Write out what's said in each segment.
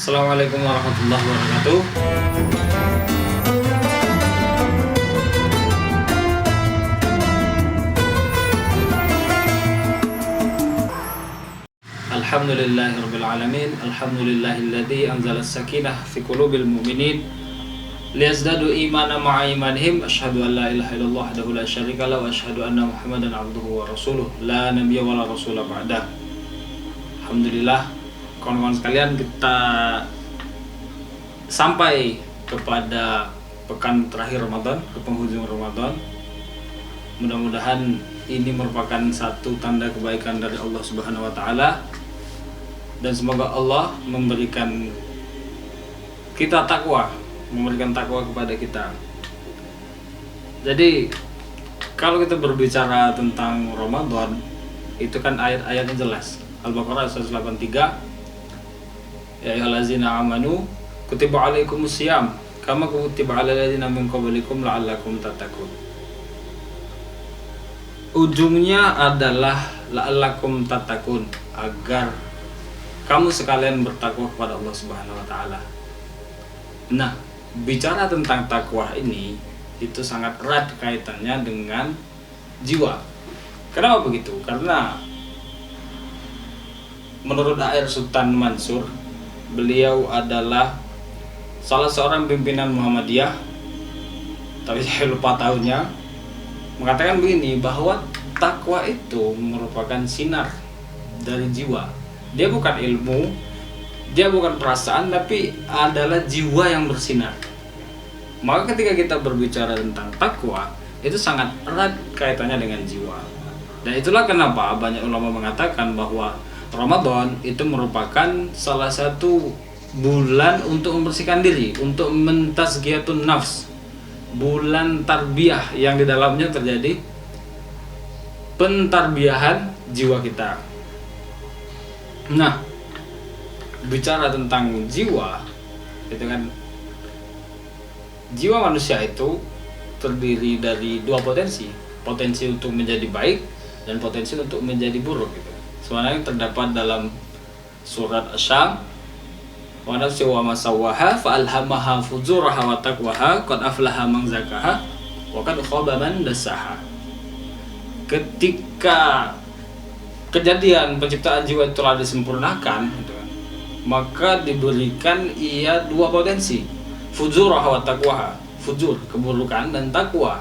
Assalamualaikum warahmatullahi wabarakatuh. Alhamdulillahirabbil alamin. Alhamdulillahilladzi anzala as-sakinah fi qulubil mu'minin liyazdadu imanan ma'a imanihim. Asyhadu an la ilaha illallah wahdahu la syarika lahu wa asyhadu anna Muhammadan abduhu wa rasuluh la nabiyya wa la rasula ba'dah. Alhamdulillah, kawan-kawan sekalian, kita sampai kepada pekan terakhir Ramadan, ke penghujung Ramadan. Mudah-mudahan ini merupakan satu tanda kebaikan dari Allah Subhanahu wa taala, dan semoga Allah memberikan kita takwa, memberikan takwa kepada kita. Jadi kalau kita berbicara tentang Ramadan, itu kan ayat-ayatnya jelas. Al-Baqarah 183, ya ayyuhallazina amanu kutiba alaikumusiyam kama kutiba alal ladzina min qablikum la'allakum tattaqun. Ujungnya adalah la'allakum tattaqun, agar kamu sekalian bertakwa kepada Allah Subhanahu wa taala. Nah, bicara tentang takwa ini itu sangat erat kaitannya dengan jiwa. Kenapa begitu? Karena menurut A.R. Sultan Mansur, beliau adalah salah seorang pimpinan Muhammadiyah, tapi saya lupa tahunnya, mengatakan begini, bahwa takwa itu merupakan sinar dari jiwa. Dia bukan ilmu, dia bukan perasaan, tapi adalah jiwa yang bersinar. Maka ketika kita berbicara tentang takwa, itu sangat erat kaitannya dengan jiwa. Dan itulah kenapa banyak ulama mengatakan bahwa Ramadan itu merupakan salah satu bulan untuk membersihkan diri, untuk mentazkiyatun nafs, bulan tarbiyah yang di dalamnya terjadi pentarbiyahan jiwa kita. Nah, bicara tentang jiwa, itu kan jiwa manusia itu terdiri dari dua potensi, potensi untuk menjadi baik dan potensi untuk menjadi buruk gitu. Sebenarnya terdapat dalam surat Asy-Syams, wa nafsin wa ma sawwaha fa alhamaha fujuraha wa taqwaha qad aflaha man zakkaha wa qad khaba man dassaha. Ketika kejadian penciptaan jiwa itu telah disempurnakan, maka diberikan ia dua potensi, fujuraha wa taqwaha, fujur keburukan dan takwa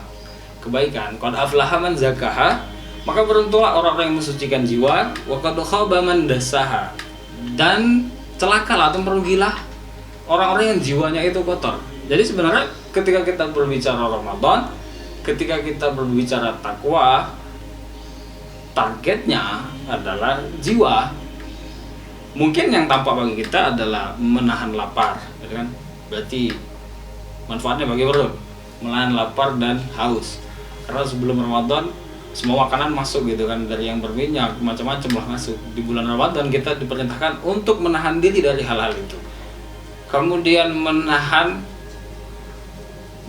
kebaikan. Qad aflaha man zakkaha, maka beruntunglah orang-orang yang mensucikan jiwa, wa qad khaba man dassaha, dan celakalah atau merugilah orang-orang yang jiwanya itu kotor. Jadi sebenarnya ketika kita berbicara Ramadan, ketika kita berbicara takwa, targetnya adalah jiwa. Mungkin yang tampak bagi kita adalah menahan lapar, gitu kan? Berarti manfaatnya bagi perut, menahan lapar dan haus. Karena sebelum Ramadan semua makanan masuk gitu kan, dari yang berminyak macam-macam lah masuk. Di bulan Ramadan kita diperintahkan untuk menahan diri dari hal-hal itu. Kemudian menahan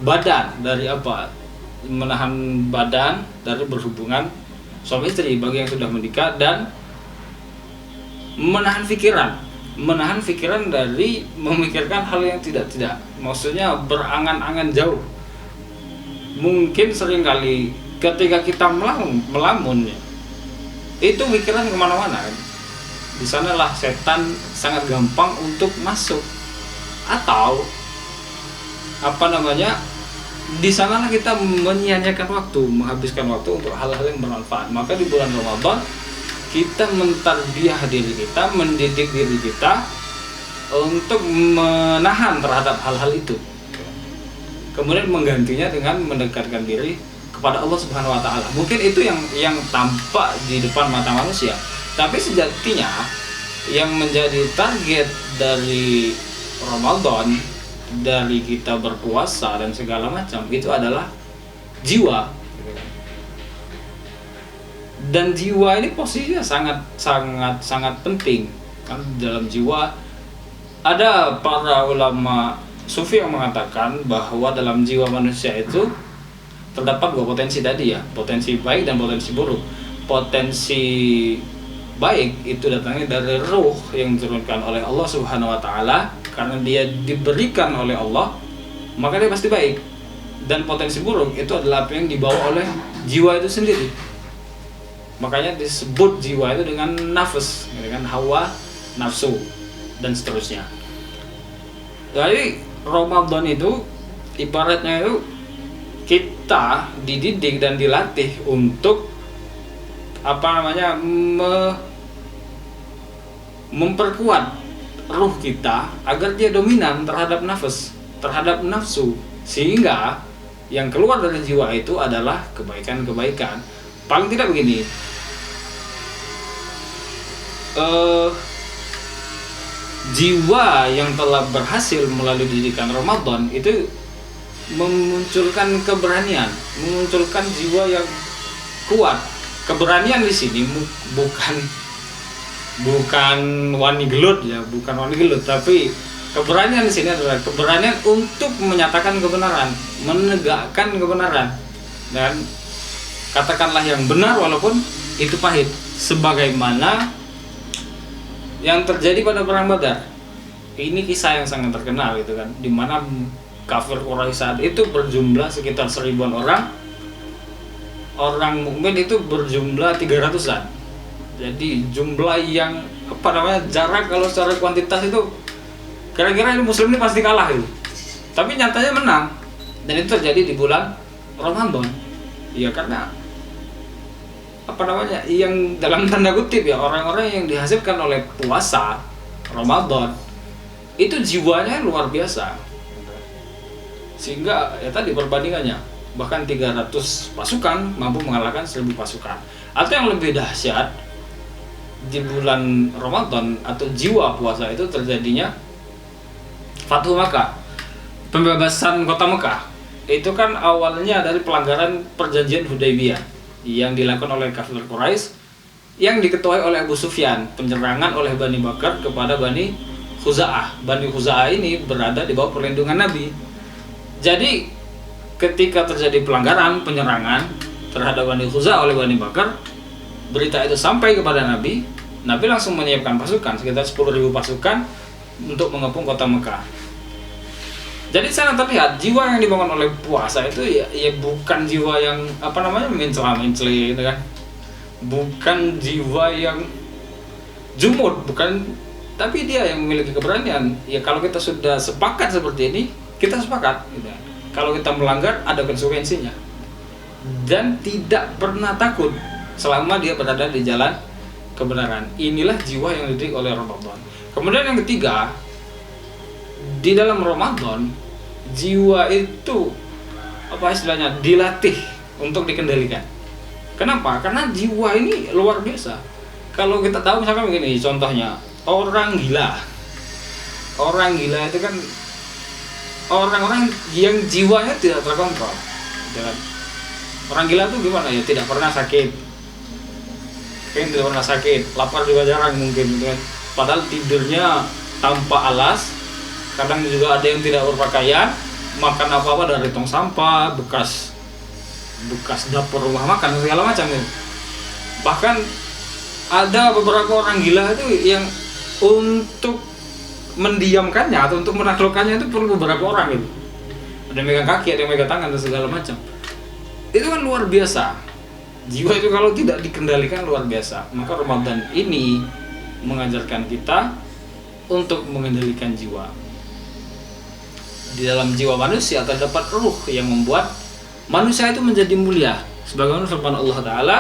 badan dari apa? Menahan badan dari berhubungan suami istri bagi yang sudah menikah, dan menahan pikiran dari memikirkan hal yang tidak. Maksudnya berangan-angan jauh. Mungkin seringkali ketika kita melamun, itu pikiran kemana-mana. Di sanalah setan sangat gampang untuk masuk, atau di sanalah kita menyia-nyiakan waktu, menghabiskan waktu untuk hal-hal yang bermanfaat. Maka di bulan Ramadan kita mentarbiyah diri kita, mendidik diri kita untuk menahan terhadap hal-hal itu, kemudian menggantinya dengan mendekatkan diri kepada Allah Subhanahu wa taala. Mungkin itu yang tampak di depan mata manusia, tapi sejatinya yang menjadi target dari Ramadan, dari kita berpuasa dan segala macam, itu adalah jiwa. Dan jiwa ini posisinya sangat penting. Kan dalam jiwa ada para ulama sufi yang mengatakan bahwa dalam jiwa manusia itu terdapat dua potensi tadi ya, potensi baik dan potensi buruk. Potensi baik itu datangnya dari ruh yang diturunkan oleh Allah Subhanahu wa taala, karena dia diberikan oleh Allah, maka dia pasti baik. Dan potensi buruk itu adalah apa yang dibawa oleh jiwa itu sendiri. Makanya disebut jiwa itu dengan nafas, dengan hawa nafsu dan seterusnya. Jadi Ramadan itu ibaratnya itu kita dididik dan dilatih untuk memperkuat ruh kita agar dia dominan terhadap terhadap nafsu, sehingga yang keluar dari jiwa itu adalah kebaikan-kebaikan. Paling tidak begini, jiwa yang telah berhasil melalui didikan Ramadan itu memunculkan keberanian, memunculkan jiwa yang kuat. Keberanian di sini bukan wani gelut ya, tapi keberanian di sini adalah keberanian untuk menyatakan kebenaran, menegakkan kebenaran, dan katakanlah yang benar walaupun itu pahit, sebagaimana yang terjadi pada perang Badar. Ini kisah yang sangat terkenal gitu kan, di mana kafir Quraisy saat itu berjumlah sekitar 1000-an orang mukmin itu berjumlah 300-an. Jadi jumlah yang jarak kalau secara kuantitas itu kira-kira ini muslim ini pasti kalah itu. Tapi nyatanya menang. Dan itu terjadi di bulan Ramadan. Ya karena yang dalam tanda kutip ya, orang-orang yang dihasilkan oleh puasa Ramadan itu jiwanya luar biasa. Sehingga ya tadi perbandingannya bahkan 300 pasukan mampu mengalahkan 1000 pasukan. Atau yang lebih dahsyat, di bulan Ramadan atau jiwa puasa itu terjadinya Fathu Makkah, pembebasan kota Mekah. Itu kan awalnya dari pelanggaran perjanjian Hudaybiyah yang dilakukan oleh kafir Quraisy yang diketuai oleh Abu Sufyan, penyerangan oleh Bani Bakar kepada Bani Khuza'ah. Bani Khuza'ah ini berada di bawah perlindungan Nabi. Jadi ketika terjadi pelanggaran, penyerangan terhadap Bani Khuza'ah oleh Bani Bakar, berita itu sampai kepada Nabi. Nabi langsung menyiapkan pasukan sekitar 10.000 pasukan untuk mengepung kota Mekah. Jadi sana terlihat jiwa yang dibangun oleh puasa itu ya bukan jiwa yang mencela-mencela gitu kan. Bukan jiwa yang jumud, bukan, tapi dia yang memiliki keberanian. Ya kalau kita sudah sepakat seperti ini, kita sepakat gitu. Kalau kita melanggar ada konsekuensinya. Dan tidak pernah takut selama dia berada di jalan kebenaran. Inilah jiwa yang dididik oleh Ramadan. Kemudian yang ketiga, di dalam Ramadan jiwa itu dilatih untuk dikendalikan. Kenapa? Karena jiwa ini luar biasa. Kalau kita tahu misalkan begini, contohnya orang gila itu kan orang-orang yang jiwanya tidak terkontrol. Orang gila itu gimana ya? Tidak pernah sakit, lapar juga jarang mungkin, gitu kan. Padahal tidurnya tanpa alas. Kadang juga ada yang tidak berpakaian, makan apa-apa dari tong sampah, bekas dapur rumah makan segala macam gitu. Bahkan ada beberapa orang gila itu yang untuk mendiamkannya atau untuk menaklukkannya itu perlu beberapa orang gitu. Ada yang megang kaki, ada yang megang tangan dan segala macam. Itu kan luar biasa. Jiwa itu kalau tidak dikendalikan luar biasa. Maka Ramadan ini mengajarkan kita untuk mengendalikan jiwa. Di dalam jiwa manusia terdapat ruh yang membuat manusia itu menjadi mulia. Sebagaimana firman Allah Ta'ala,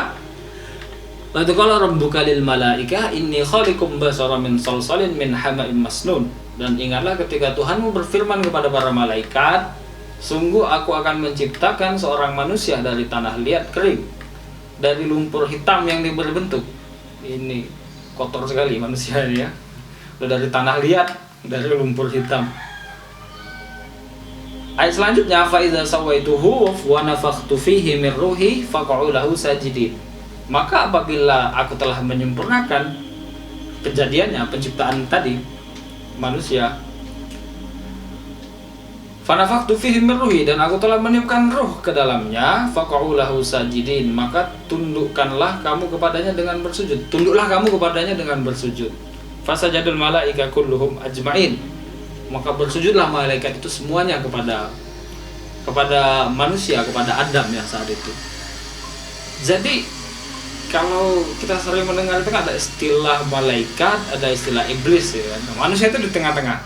wa qala rabbuka lil malaika inni khaliqum basara min salsalin min hama'in masnun. Dan ingatlah ketika Tuhanmu berfirman kepada para malaikat, sungguh aku akan menciptakan seorang manusia dari tanah liat kering, dari lumpur hitam yang diberi bentuk. Ini kotor sekali manusia ini ya. Dari tanah liat, dari lumpur hitam. Ayat selanjutnya, fa idza sawaituhu wa nafakhtu fihi min ruhi faq'u lahu sajidin. Maka apabila aku telah menyempurnakan kejadiannya, penciptaan tadi manusia, Fanafaktu fihi min ruhi, dan aku telah meniupkan ruh ke dalamnya. Faqa'u lahu sajidin, maka tundukkanlah kamu kepadanya dengan bersujud. Tunduklah kamu kepadanya dengan bersujud. Fasajadul malaika kulluhum ajma'in, maka bersujudlah malaikat itu semuanya kepada manusia, kepada Adam yang saat itu. Jadi kalau kita sering mendengar itu kan ada istilah malaikat, ada istilah iblis ya. Manusia itu di tengah-tengah.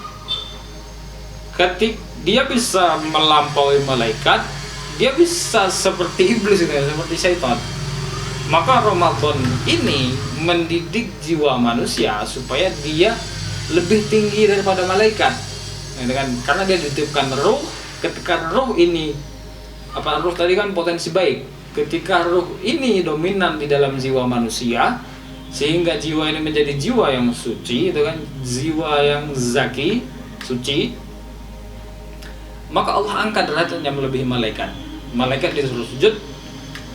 Ketika dia bisa melampaui malaikat, dia bisa seperti iblis gitu ya, seperti syaitan. Maka Ramadan ini mendidik jiwa manusia supaya dia lebih tinggi daripada malaikat. Karena dia dititipkan ruh. Ketika ruh ini, ruh tadi kan potensi baik. Ketika ruh ini dominan di dalam jiwa manusia, sehingga jiwa ini menjadi jiwa yang suci, itu kan jiwa yang zaki, suci, maka Allah angkat derajatnya melebihi malaikat. Malaikat disuruh sujud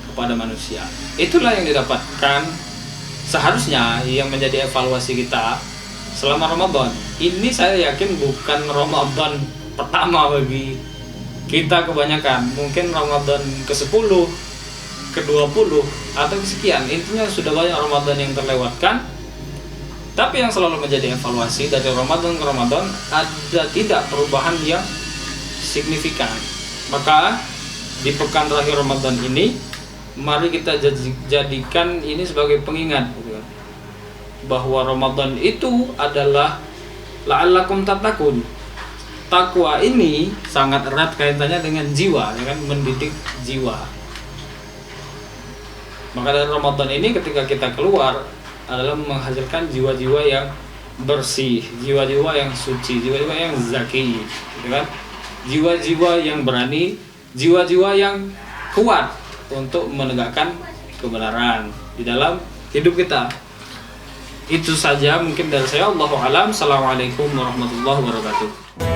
kepada manusia. Itulah yang didapatkan seharusnya yang menjadi evaluasi kita selama Ramadan. Ini saya yakin bukan Ramadan pertama bagi kita kebanyakan. Mungkin Ramadan ke-10, ke-20 atau kesekian. Intinya sudah banyak Ramadan yang terlewatkan. Tapi yang selalu menjadi evaluasi dari Ramadan ke Ramadan, ada tidak perubahan yang signifikan. Maka di pekan terakhir Ramadan ini, mari kita jadikan ini sebagai pengingat bahwa Ramadan itu adalah la'allakum tattaqun. Takwa ini sangat erat kaitannya dengan jiwa, ya kan, mendidik jiwa. Maka dari Ramadan ini ketika kita keluar adalah menghasilkan jiwa-jiwa yang bersih, jiwa-jiwa yang suci, jiwa-jiwa yang zaki, gitu kan? Jiwa-jiwa yang berani, jiwa-jiwa yang kuat untuk menegakkan kebenaran di dalam hidup kita. Itu saja mungkin dari saya. Allahu a'lam. Assalamualaikum warahmatullahi wabarakatuh.